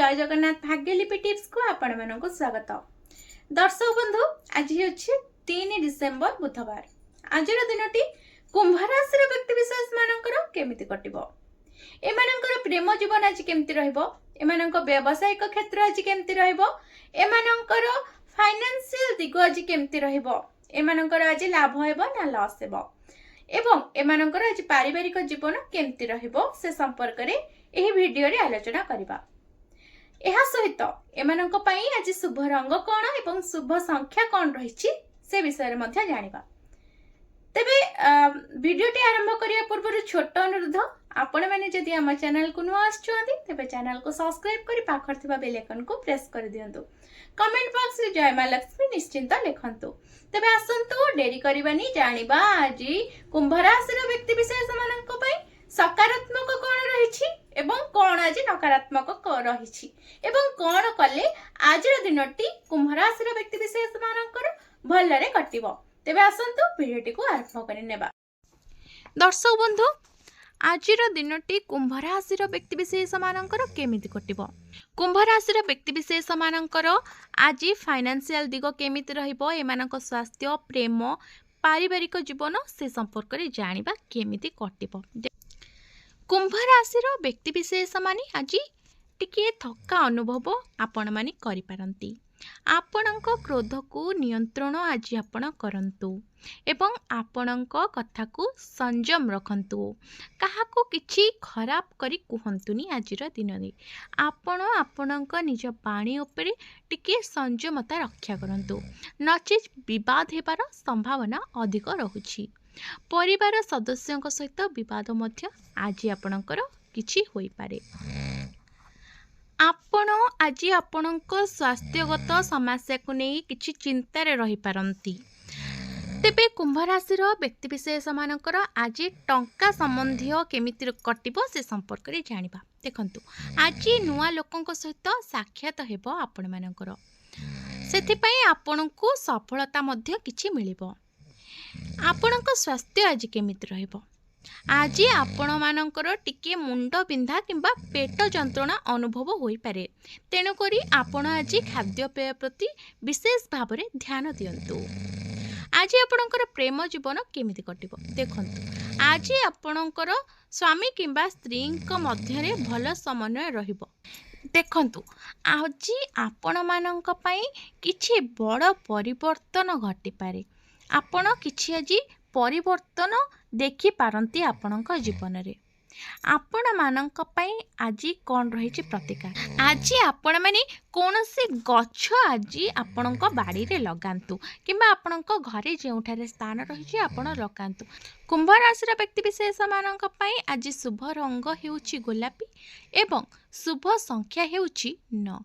जय जगन्नाथ भाग्यलिपि टिप्स को आपण मानक स्वागत। दर्शक बंधु आज होछि 3 डिसेंबर बुधवार। आज दिनटी कुंभ राशि व्यक्ति विशेष मानकर केमिति कटिबो, एमानकर प्रेम जीवन आज केमिति रहइबो, एमानक व्यावसायिक क्षेत्र आज केमिति रहइबो, एमानकर फाइनेंशियल दिग आज केमिति रहइबो, एमानकर आज लाभ हेबो ना लॉस हेबो एवं एमानकर आज पारिवारिक जीवन केमिति रहइबो से संपर्क रे एही वीडियो रे आलोचना करबा। एहा सहित एमानक पई आज शुभ रंग कोन एवं शुभ संख्या कोन रहिछि से विषय रे मध्ये जानिबा। तबे वीडियोटी आरंभ करिया पूर्व छोट अनुरोध, आपण माने जदि हम चैनल को नुआ आछुंती तबे चैनल को सब्सक्राइब करी पाखर थिबा बेल आइकन को प्रेस कर दियंतु। कमेंट बॉक्स रे जय मां लक्ष्मी निश्चिंत लिखंतु। तबे आसंतु डेरी करबानी जानिबा आज कुंभ राशि रो व्यक्ति विशेष मानक पई सकारात्मक कोण रहिछि एवं कोण आज नकारात्मक रहिछि एवं कोण कले आज दिनटी कुंभ राशि रो व्यक्ति विशेष मानकर भलरे कटिबो। तेबे आसंतु वीडियोटी को आरंभ करि नेबा। दर्शक बंधु आज दिनटी कुंभ राशि व्यक्ति विशेष मानकर केमिति कटिबो, कुंभ राशि व्यक्ति विशेष मानकर आज फाइनेंशियल दिग केमिति रहिबो, एमानक स्वास्थ्य प्रेम पारिवारिक जीवन से संपर्क रे जानिबा केमिति कटिबो। कुंभ राशि व्यक्ति विशेष माने आज टिके थका अनुभव आपण माने करि पारंती। आपणक क्रोध को नियंत्रण आज आपण करंतु एवं आपणक कथा को संयम रखंतु। काहाको किछि खराब करी कुहंतुनी। आज दिन रे आपण आपणक निज पाणी उपरे टिके संयमता रक्षा करंतु, नचेत विवाद हेबार संभावना अधिक रहुछि। परिवार सदस्यक सहित विवाद मध्य आज आपणकर किछि होई पारे। आपण आज आपणक स्वास्थ्यगत समस्या को नहीं किछि चिंता रे रही पारंती। तेबे कुंभ राशि व्यक्ति विशेष मानकर आज टंका संबंधी केमिति कटिबो से संपर्क रे जानिबा। देखंतु आज नुआ लोकंक सहित साक्षात हेबो आपण मानकर, सेथि पई आपणको सफलता मध्य किछि मिलिबो। आपणक स्वास्थ्य आज केमिति रहइबो, आज आपण मानकर टिके मुंड बिंधा किंबा पेट जंत्रणा अनुभव होई पारे, तेणु करी आपण आज खाद्यपेय प्रति विशेष भाव में ध्यान दियंतु। आज आपणकर प्रेम जीवन केमिति कटिबो, देखंतु आज आपणकर स्वामी किंबा स्त्री मध्य रे भल समन्वय रहिबो। देखंतु आज आपण मानक पई किछि बड़ परिवर्तन घटी पारे, आपण किछि आज परिवर्तन देखि पारंती आपणक जीवन रे। आपण मानक पई आज कोन रहिछि प्रतिकार, आज आपण माने कोनोसी गछ आज आपणक बाड़ी रे लगांतु किंबा आपणक घरे जेउठारे स्थान रहिछि आपण लगांतु। कुंभ राशि व्यक्ति विशेष मानक पई आज शुभ रंग हेउछि गोलापी एवं शुभ संख्या हेउछि 9।